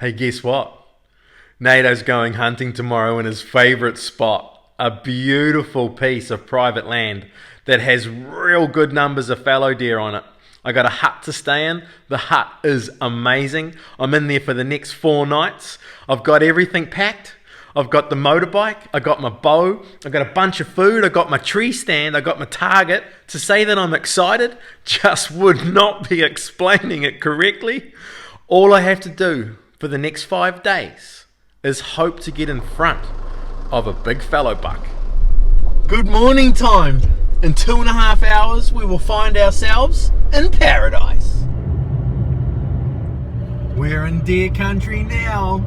Hey, guess what? Nato's going hunting tomorrow in his favourite spot. A beautiful piece of private land that has real good numbers of fallow deer on it. I got a hut to stay in. The hut is amazing. I'm in there for the next 4 nights. I've got everything packed. I've got the motorbike, I got my bow, I got a bunch of food, I got my tree stand, I got my target. To say that I'm excited just would not be explaining it correctly. All I have to do for the next 5 days is hope to get in front of a big fallow buck. Good morning time. In 2.5 hours we will find ourselves in paradise. We're in deer country now.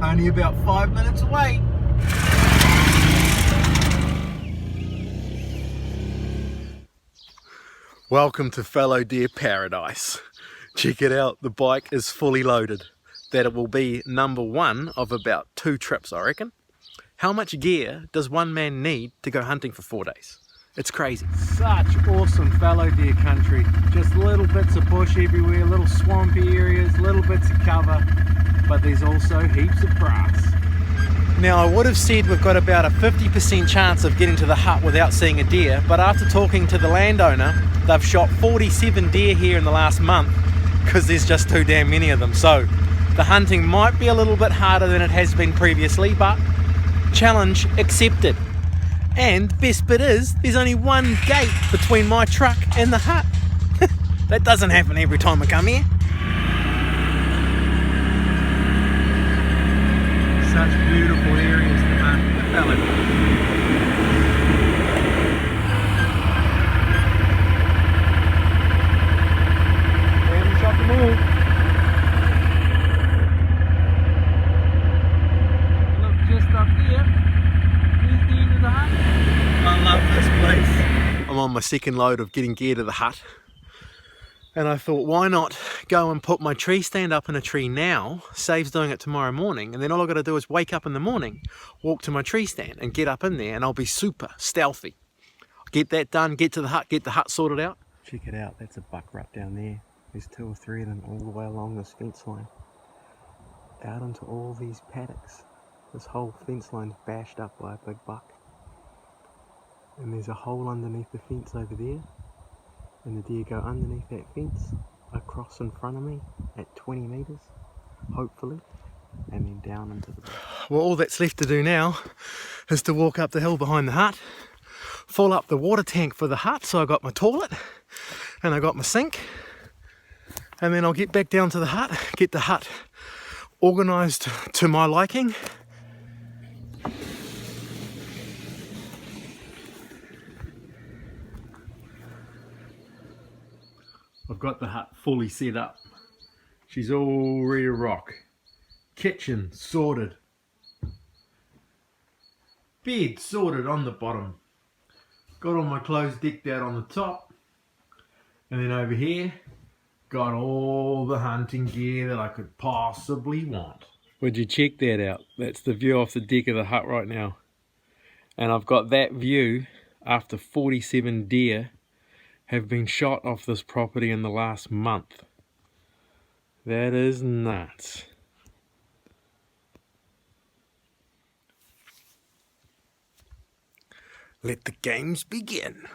Only about 5 minutes away. Welcome to fallow deer paradise. Check it out, the bike is fully loaded. That will be number one of about 2 trips, I reckon. How much gear does one man need to go hunting for 4 days? It's crazy. Such awesome fallow deer country. Just little bits of bush everywhere, little swampy areas, little bits of cover, but there's also heaps of grass. Now I would have said we've got about a 50% chance of getting to the hut without seeing a deer, but after talking to the landowner, they've shot 47 deer here in the last month because there's just too damn many of them. So the hunting might be a little bit harder than it has been previously, but challenge accepted. And best bit is, there's only one gate between my truck and the hut. That doesn't happen every time I come here. Such beautiful areas to hunt the fallow. And we shot them all. Look, just up there, here's the end of the hut. I love this place. I'm on my second load of getting gear to the hut. And I thought, why not go and put my tree stand up in a tree now, saves doing it tomorrow morning, and then all I've got to do is wake up in the morning, walk to my tree stand and get up in there, and I'll be super stealthy. Get that done, get to the hut, get the hut sorted out. Check it out, that's a buck right down there. There's 2 or 3 of them all the way along this fence line. Out into all these paddocks. This whole fence line's bashed up by a big buck. And there's a hole underneath the fence over there. And the deer go underneath that fence, across in front of me at 20 metres, hopefully, and then down into the... Well, all that's left to do now is to walk up the hill behind the hut, fill up the water tank for the hut, so I got my toilet and I got my sink, and then I'll get back down to the hut, get the hut organised to my liking. I've got the hut fully set up. She's all ready to rock. Kitchen sorted. Bed sorted on the bottom. Got all my clothes decked out on the top. And then over here, got all the hunting gear that I could possibly want. Would you check that out? That's the view off the deck of the hut right now. And I've got that view after 47 deer have been shot off this property in the last month. That is nuts. Let the games begin.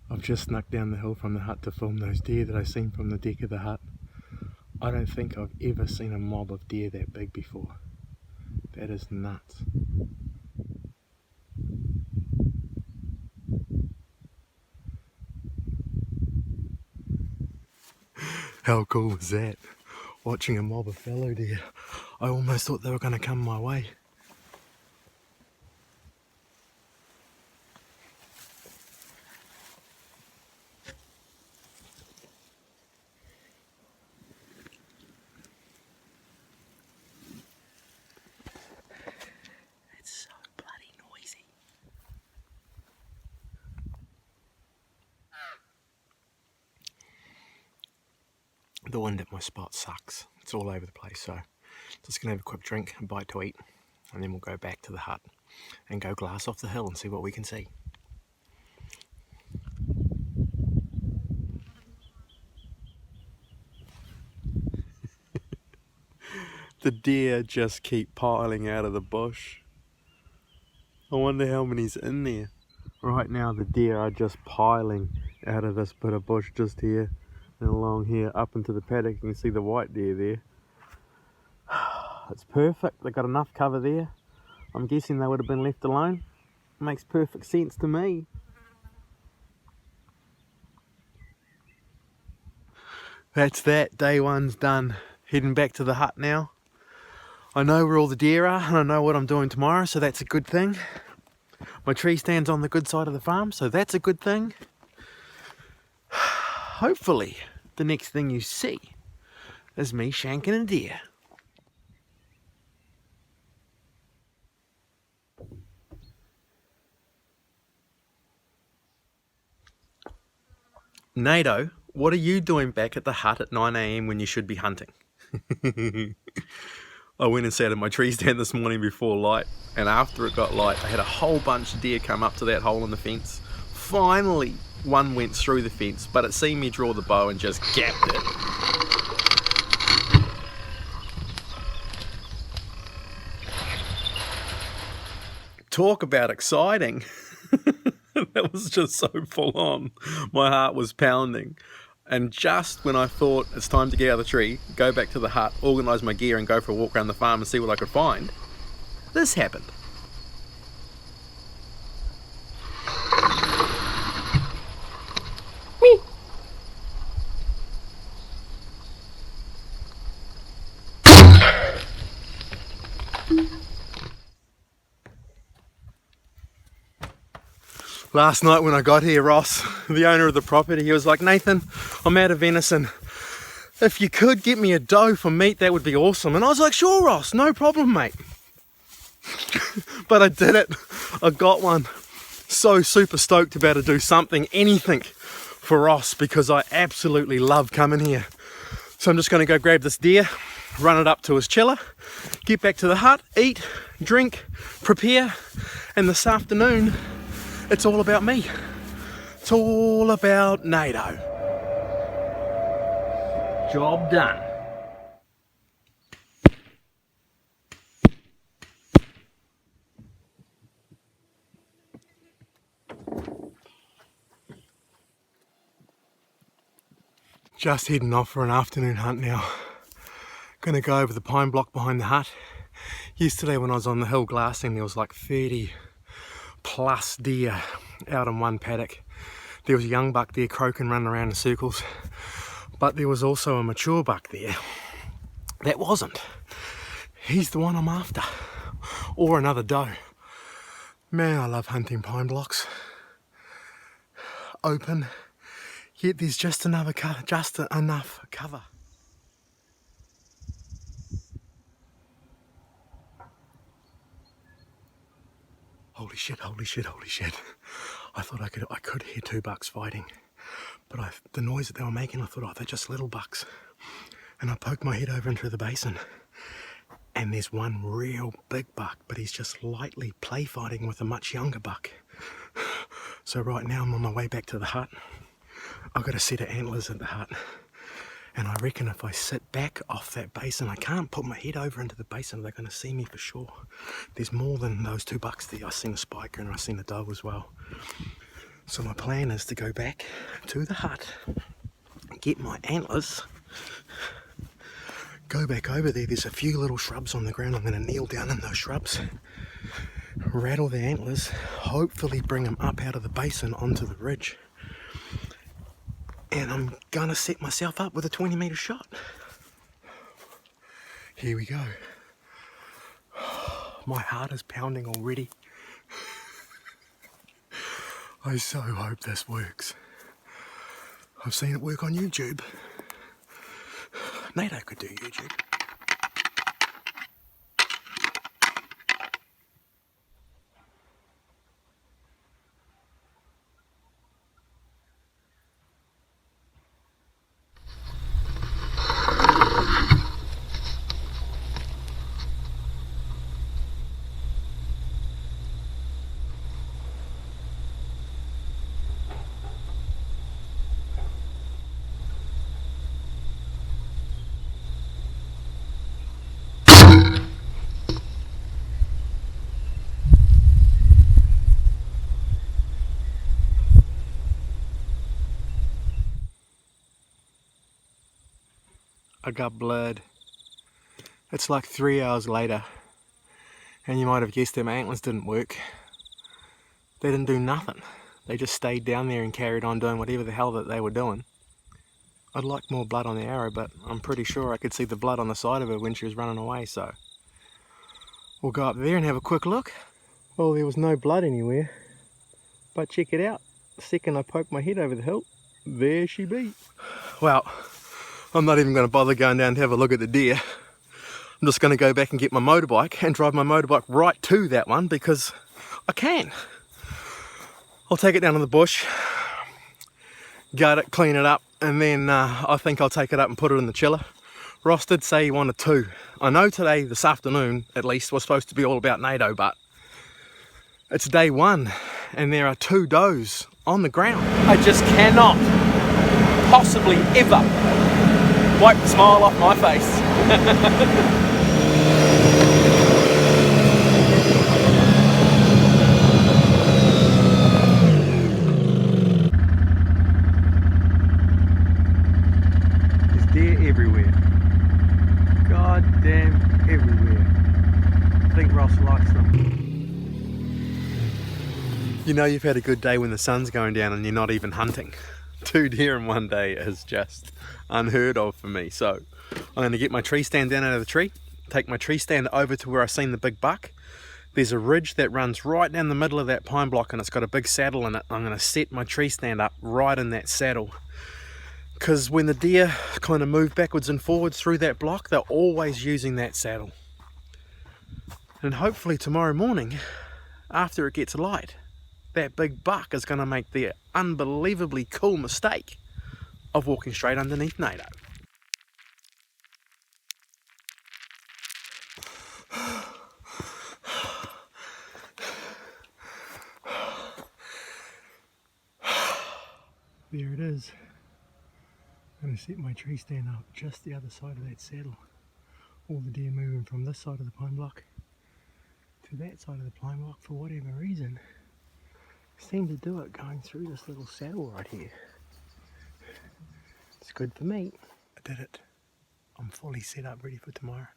I've just snuck down the hill from the hut to film those deer that I seen from the deck of the hut. I don't think I've ever seen a mob of deer that big before. That is nuts. How cool was that? Watching a mob of fallow deer. I almost thought they were going to come my way. The wind at my spot sucks. It's all over the place, so just gonna have a quick drink, a bite to eat, and then we'll go back to the hut. and go glass off the hill and see what we can see. The deer just keep piling out of the bush. I wonder how many's in there. Right now the deer are just piling out of this bit of bush just here and along here up into the paddock. You can see the white deer there. It's perfect. They've got enough cover there. I'm guessing they would have been left alone. Makes perfect sense to me. That's that. Day one's done. Heading back to the hut now. I know where all the deer are and I know what I'm doing tomorrow, so that's a good thing. My tree stand's on the good side of the farm, so that's a good thing. Hopefully, the next thing you see is me shanking a deer. Nato, what are you doing back at the hut at 9 AM when you should be hunting? I went and sat in my tree stand this morning before light, and after it got light I had a whole bunch of deer come up to that hole in the fence. Finally one went through the fence, but it seen me draw the bow and just gapped it. Talk about exciting. That was just so full on. My heart was pounding. And just when I thought it's time to get out of the tree, go back to the hut, organise my gear and go for a walk around the farm and see what I could find, this happened. Me. Last night when I got here, Ross, the owner of the property, he was like, Nathan, I'm out of venison. If you could get me a doe for meat, that would be awesome. And I was like, sure, Ross, no problem, mate. But I did it. I got one. So super stoked about to do something, anything for Ross, because I absolutely love coming here. So I'm just going to go grab this deer, run it up to his chiller, get back to the hut, eat, drink, prepare, and this afternoon, it's all about me. It's all about Nato. Job done. Just heading off for an afternoon hunt now. Gonna go over the pine block behind the hut. Yesterday when I was on the hill glassing, there was like 30 plus deer out in one paddock. There was a young buck there croaking, running around in circles, but there was also a mature buck there that wasn't. He's the one I'm after, or another doe. Man, I love hunting pine blocks. Open, yet there's just enough cover. Holy shit, holy shit, holy shit. I thought I could hear two bucks fighting, but the noise that they were making, I thought, oh, they're just little bucks. And I poked my head over into the basin, and there's one real big buck, but he's just lightly play fighting with a much younger buck. So right now I'm on my way back to the hut. I've got a set of antlers at the hut, and I reckon if I sit back off that basin, I can't put my head over into the basin, they're going to see me for sure. There's more than those two bucks there. I've seen a spiker and I've seen a doe as well. So my plan is to go back to the hut, get my antlers, go back over there. There's a few little shrubs on the ground. I'm going to kneel down in those shrubs, rattle the antlers, hopefully bring them up out of the basin onto the ridge. And I'm gonna set myself up with a 20-meter shot. Here we go. My heart is pounding already. I so hope this works. I've seen it work on YouTube. Nato could do YouTube. I got blood. It's like 3 hours later, and you might have guessed them antlers didn't work. They didn't do nothing. They just stayed down there and carried on doing whatever the hell that they were doing. I'd like more blood on the arrow, but I'm pretty sure I could see the blood on the side of her when she was running away, so we'll go up there and have a quick look. Well, there was no blood anywhere, but check it out. The second I poked my head over the hill, there she be. Well, I'm not even going to bother going down to have a look at the deer. I'm just going to go back and get my motorbike and drive my motorbike right to that one because I can. I'll take it down to the bush, gut it, clean it up, and then I think I'll take it up and put it in the chiller. Ross did say he wanted 2. I know today, this afternoon at least, was supposed to be all about Nato, but it's day 1 and there are 2 does on the ground. I just cannot possibly ever wipe the smile off my face. Everywhere. God damn everywhere. I think Ross likes them. You know you've had a good day when the sun's going down and you're not even hunting. 2 deer in one day is just unheard of for me. So I'm going to get my tree stand down out of the tree, take my tree stand over to where I seen the big buck. There's a ridge that runs right down the middle of that pine block and it's got a big saddle in it. I'm going to set my tree stand up right in that saddle. Because when the deer kind of move backwards and forwards through that block, they're always using that saddle. And hopefully tomorrow morning, after it gets light, that big buck is going to make the unbelievably cool mistake of walking straight underneath Nato. There it is. I'm going to set my tree stand up just the other side of that saddle. All the deer moving from this side of the pine block to that side of the pine block for whatever reason seem to do it going through this little saddle right here. It's good for me. I did it. I'm fully set up ready for tomorrow.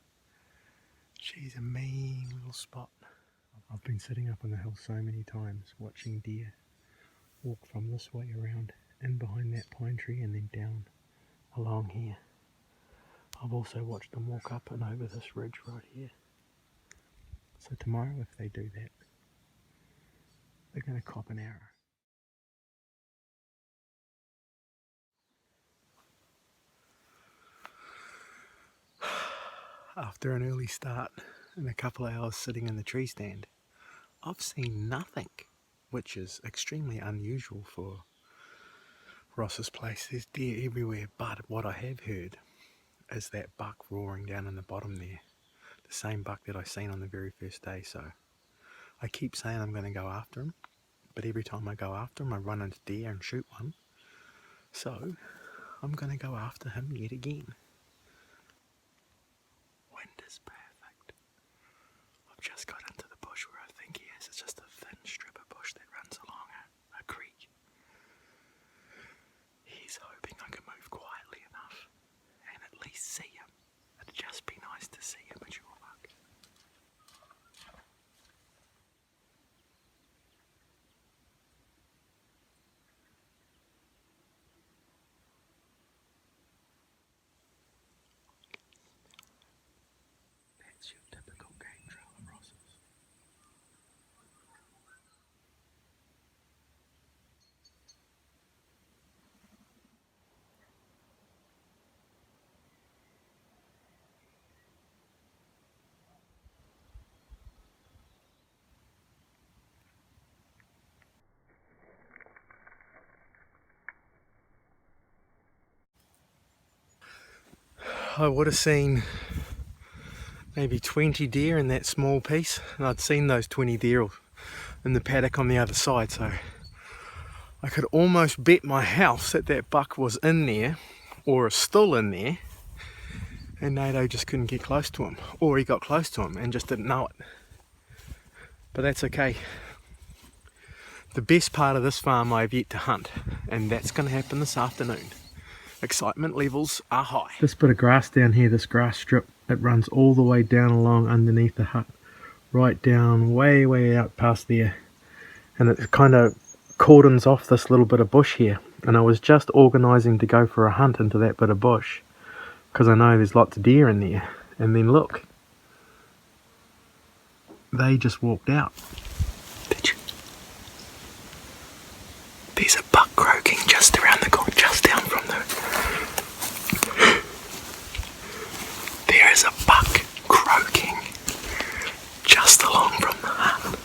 She's a mean little spot. I've been sitting up on the hill so many times watching deer walk from this way around in behind that pine tree and then down along here. I've also watched them walk up and over this ridge right here. So tomorrow, if they do that, they're going to cop an arrow. After an early start and a couple of hours sitting in the tree stand, I've seen nothing, which is extremely unusual for Ross's place. There's deer everywhere, but what I have heard is that buck roaring down in the bottom there. The same buck that I seen on the very first day, so I keep saying I'm going to go after him, but every time I go after him I run into deer and shoot one. So I'm going to go after him yet again. Wind is perfect. I've just got into the bush where I think he is. It's just a thin strip of bush that runs along a creek. He's hoping I can move quietly enough and at least see him. It'd just be nice to see a mature buck. That's your typical game trail of Ross's. I would have seen maybe 20 deer in that small piece, and I'd seen those 20 deer in the paddock on the other side, so I could almost bet my house that that buck was in there or is still in there, and Nato just couldn't get close to him, or he got close to him and just didn't know it. But that's okay. The best part of this farm I have yet to hunt, and that's going to happen this afternoon. excitement levels are high. This bit of grass down here, this grass strip, it runs all the way down along underneath the hut, right down way out past there, and it kind of cordons off this little bit of bush here. And I was just organising to go for a hunt into that bit of bush because I know there's lots of deer in there, and then look, they just walked out. Did you? There's a buck croaking just around the corner, just down from the... There is a buck croaking just along from the hut.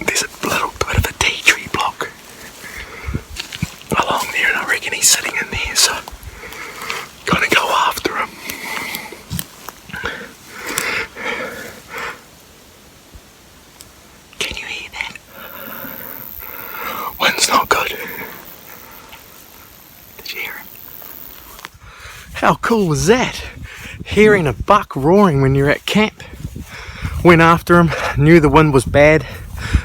There's a little bit of a tea tree block along there, and I reckon he's sitting in there, so gonna go after him. Can you hear that? Wind's not good. Did you hear him? How cool was that? Hearing a buck roaring when you're at camp. Went after him, knew the wind was bad,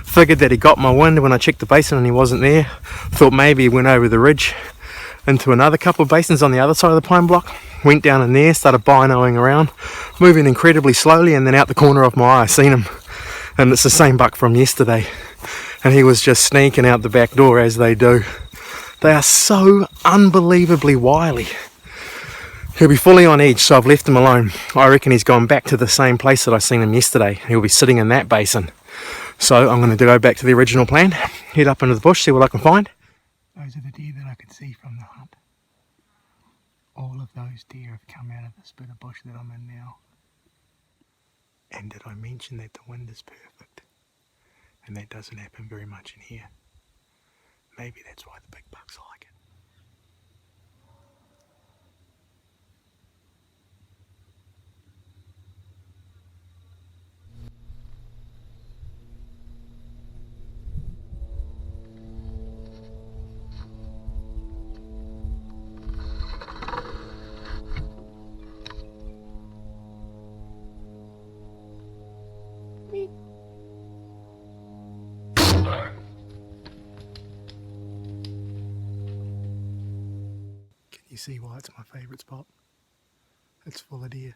figured that he got my wind when I checked the basin and he wasn't there. Thought maybe he went over the ridge into another couple of basins on the other side of the pine block. Went down in there, started binoing around, moving incredibly slowly, and then out the corner of my eye I seen him. And it's the same buck from yesterday. And he was just sneaking out the back door as they do. They are so unbelievably wily. He'll be fully on edge, so I've left him alone. I reckon he's gone back to the same place that I seen him yesterday. He'll be sitting in that basin. So I'm going to go back to the original plan, head up into the bush, see what I can find. Those are the deer that I could see from the hunt. All of those deer have come out of this bit of bush that I'm in now. And did I mention that the wind is perfect? And that doesn't happen very much in here. Maybe that's why the big bucks like it. You see why it's my favourite spot? It's full of deer.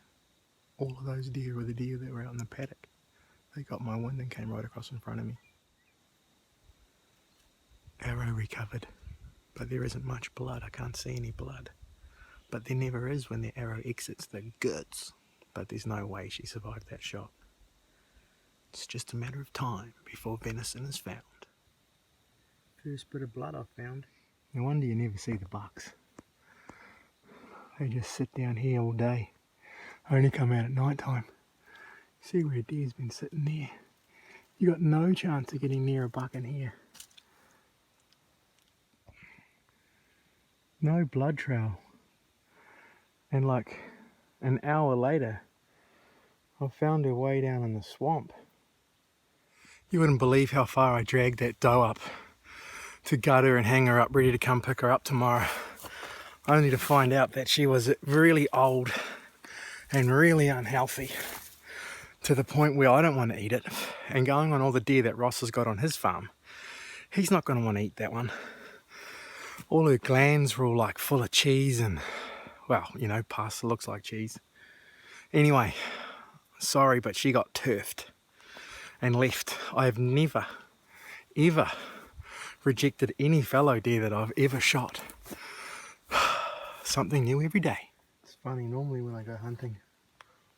All of those deer were the deer that were out in the paddock. They got my wind and came right across in front of me. Arrow recovered, but there isn't much blood. I can't see any blood. But there never is when the arrow exits the guts. But there's no way she survived that shot. It's just a matter of time before venison is found. First bit of blood I've found. No wonder you never see the bucks. They just sit down here all day. Only come out at night time. See where a deer's been sitting there. You got no chance of getting near a buck in here. No blood trail. And like an hour later, I found her way down in the swamp. You wouldn't believe how far I dragged that doe up to gut her and hang her up, ready to come pick her up tomorrow. Only to find out that she was really old and really unhealthy, to the point where I don't want to eat it. And going on all the deer that Ross has got on his farm, he's not going to want to eat that one. All her glands were all like full of cheese and, well, you know, pasta looks like cheese. Anyway, sorry, but she got turfed and left. I have never, ever rejected any fallow deer that I've ever shot. Something new every day. It's funny, normally when I go hunting,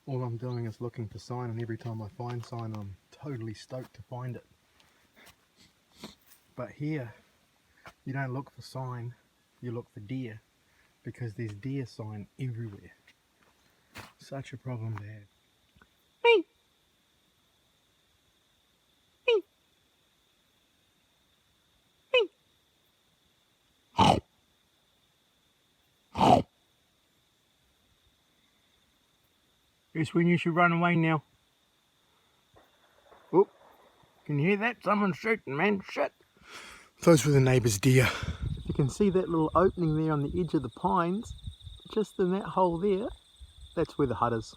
all I'm doing is looking for sign, and every time I find sign I'm totally stoked to find it. But here, you don't look for sign, you look for deer, because there's deer sign everywhere. Such a problem to have. Me. Me. Me. Guess when you should run away now. Oh, can you hear that? Someone's shooting, man. Shit. Those were the neighbour's deer. You can see that little opening there on the edge of the pines. Just in that hole there, that's where the hut is.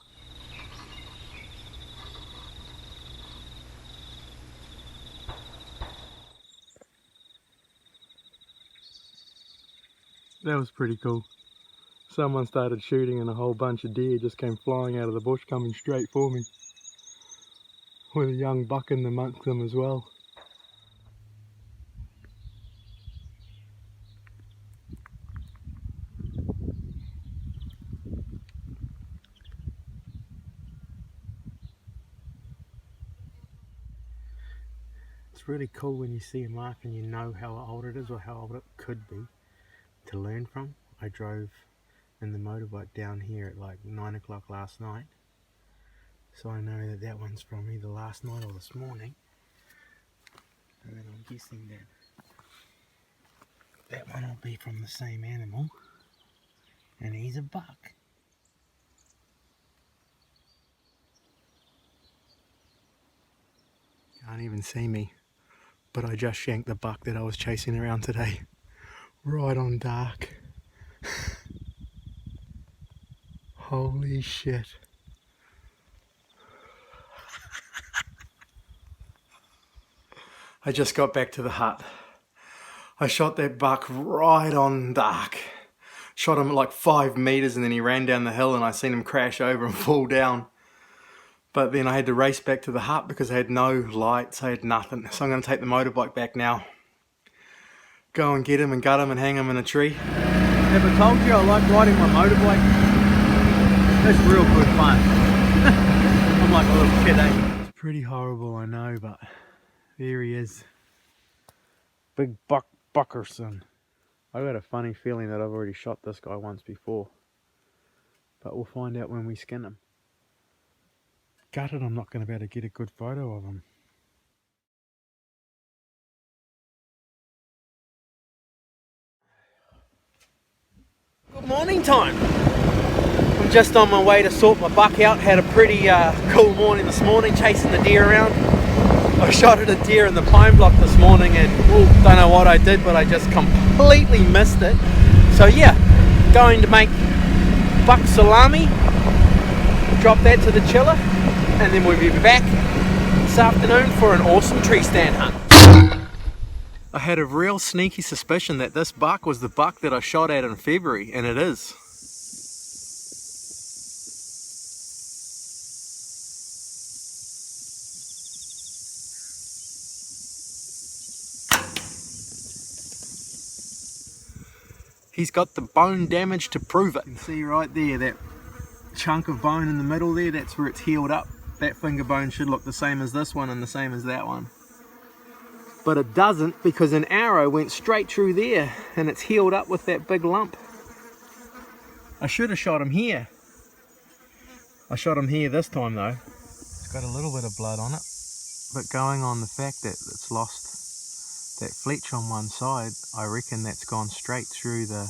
That was pretty cool. Someone started shooting and a whole bunch of deer just came flying out of the bush coming straight for me. With a young buck in amongst them as well. It's really cool when you see a mark and you know how old it is or how old it could be to learn from. I drove in the motorbike down here at like 9 o'clock last night, so I know that that one's from either last night or this morning, and then I'm guessing that one will be from the same animal, and he's a buck. Can't even see me, but I just shanked the buck that I was chasing around today, right on dark. Holy shit. I just got back to the hut. I shot that buck right on dark. Shot him at like 5 meters and then he ran down the hill and I seen him crash over and fall down. But then I had to race back to the hut because I had no lights, I had nothing. So I'm going to take the motorbike back now. Go and get him and gut him and hang him in a tree. Have I told you I like riding my motorbike? It's real good fun. I'm like a little kid, eh? It's pretty horrible, I know, but there he is. Big Buckerson. I got a funny feeling that I've already shot this guy once before. But we'll find out when we skin him. Gutted I'm not going to be able to get a good photo of him. Good morning time. I'm just on my way to sort my buck out. Had a pretty cool morning this morning chasing the deer around. I shot at a deer in the pine block this morning and don't know what I did, but I just completely missed it. So yeah, going to make buck salami, drop that to the chiller, and then we'll be back this afternoon for an awesome tree stand hunt. I had a real sneaky suspicion that this buck was the buck that I shot at in February, and it is. He's got the bone damage to prove it. You can see right there, that chunk of bone in the middle there, that's where it's healed up. That finger bone should look the same as this one and the same as that one. But it doesn't, because an arrow went straight through there and it's healed up with that big lump. I should have shot him here. I shot him here this time though. It's got a little bit of blood on it, but going on the fact that it's lost that fletch on one side, I reckon that's gone straight through the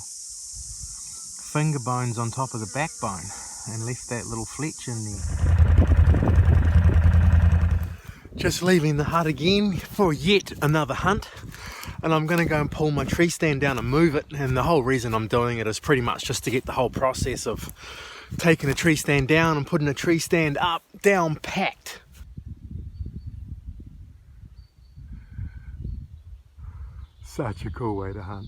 finger bones on top of the backbone and left that little fletch in there. Just leaving the hut again for yet another hunt, and I'm going to go and pull my tree stand down and move it, and the whole reason I'm doing it is pretty much just to get the whole process of taking a tree stand down and putting a tree stand up down packed. Such a cool way to hunt.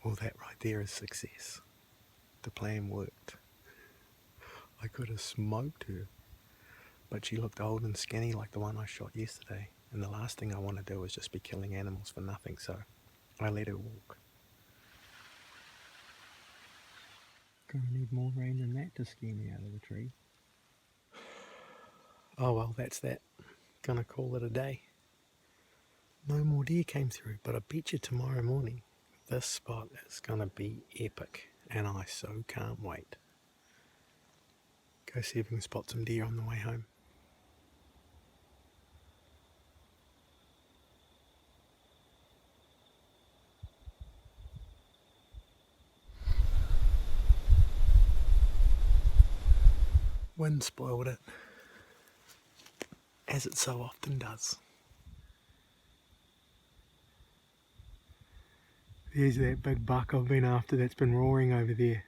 Well, that right there is success. The plan worked. I could have smoked her, but she looked old and skinny like the one I shot yesterday, and the last thing I want to do is just be killing animals for nothing, so I let her walk. Gonna need more rain than that to scare me out of the tree. Oh well, that's that. Gonna call it a day. No more deer came through, but I bet you tomorrow morning this spot is gonna be epic, and I so can't wait. Go see if we can spot some deer on the way home. Wind spoiled it, as it so often does. There's that big buck I've been after that's been roaring over there.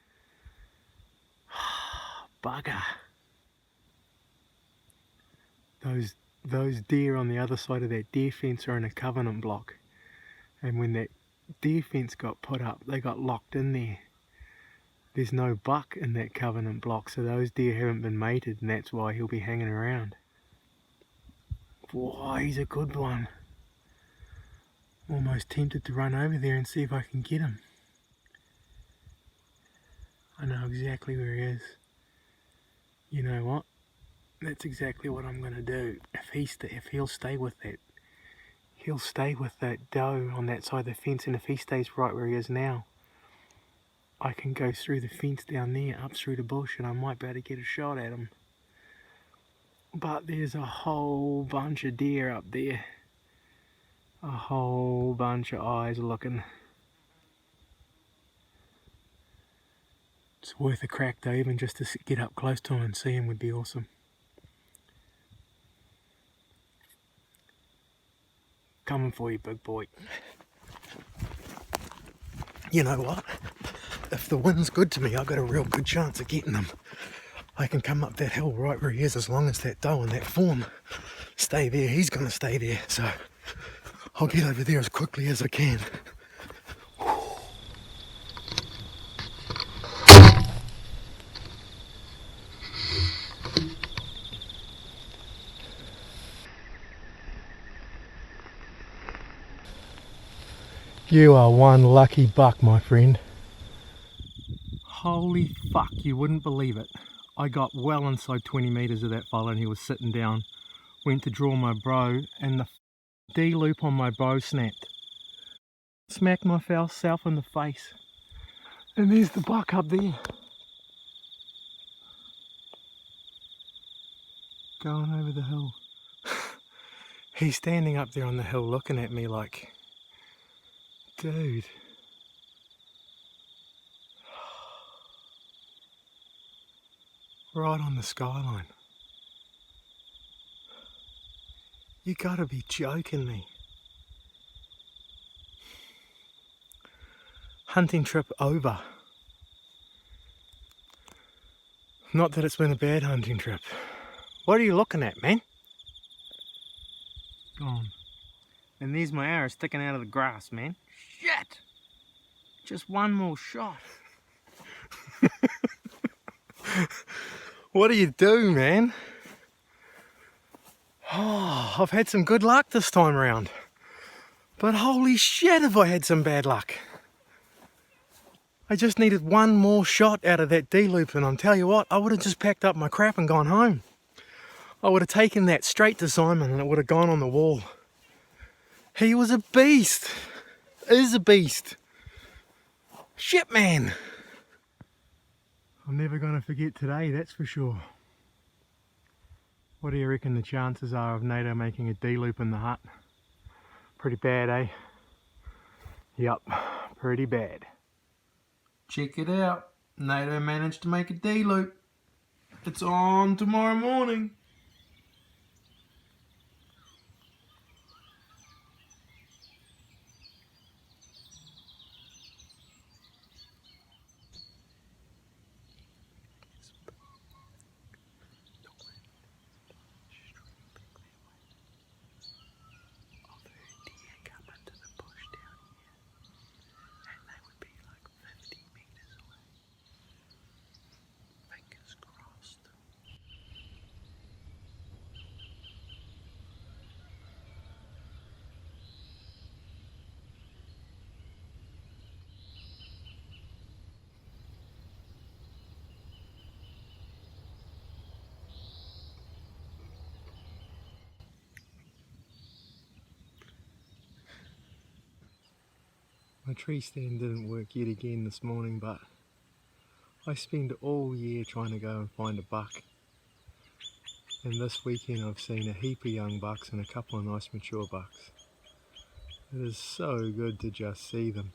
Bugger. Those deer on the other side of that deer fence are in a covenant block. And when that deer fence got put up, they got locked in there. There's no buck in that covenant block, so those deer haven't been mated, and that's why he'll be hanging around. Boy, he's a good one. Almost tempted to run over there and see if I can get him. I know exactly where he is. You know what? That's exactly what I'm going to do. If he'll stay with that doe on that side of the fence, and if he stays right where he is now, I can go through the fence down there, up through the bush, and I might be able to get a shot at him. But there's a whole bunch of deer up there. A whole bunch of eyes looking. It's worth a crack though, even just to get up close to him and see him would be awesome. Coming for you, big boy. You know what? If the wind's good to me, I've got a real good chance of getting them. I can come up that hill right where he is, as long as that doe and that fawn stay there. He's going to stay there, so I'll get over there as quickly as I can. You are one lucky buck, my friend. Holy fuck, you wouldn't believe it. I got well inside 20 metres of that fella and he was sitting down. Went to draw my bow and the D-loop on my bow snapped. Smacked myself in the face. And there's the buck up there. Going over the hill. He's standing up there on the hill looking at me like, dude. Right on the skyline. You gotta be joking me. Hunting trip over. Not that it's been a bad hunting trip. What are you looking at, man? Gone. And there's my arrow sticking out of the grass, man. Shit! Just one more shot. What do you do, man? Oh, I've had some good luck this time around. But holy shit, have I had some bad luck. I just needed one more shot out of that D-loop, and I'll tell you what, I would have just packed up my crap and gone home. I would have taken that straight to Simon and it would have gone on the wall. He was a beast. Is a beast. Shit, man. I'm never going to forget today, that's for sure. What do you reckon the chances are of Nato making a D-loop in the hut? Pretty bad, eh? Yup, pretty bad. Check it out. Nato managed to make a D-loop. It's on tomorrow morning. My tree stand didn't work yet again this morning, but I spend all year trying to go and find a buck. And this weekend I've seen a heap of young bucks and a couple of nice mature bucks. It is so good to just see them.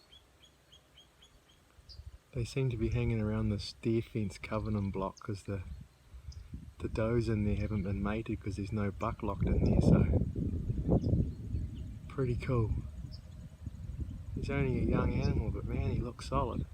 They seem to be hanging around this deer fence covenant block because the does in there haven't been mated because there's no buck locked in there, so pretty cool. He's only a young animal, but man, he looks solid.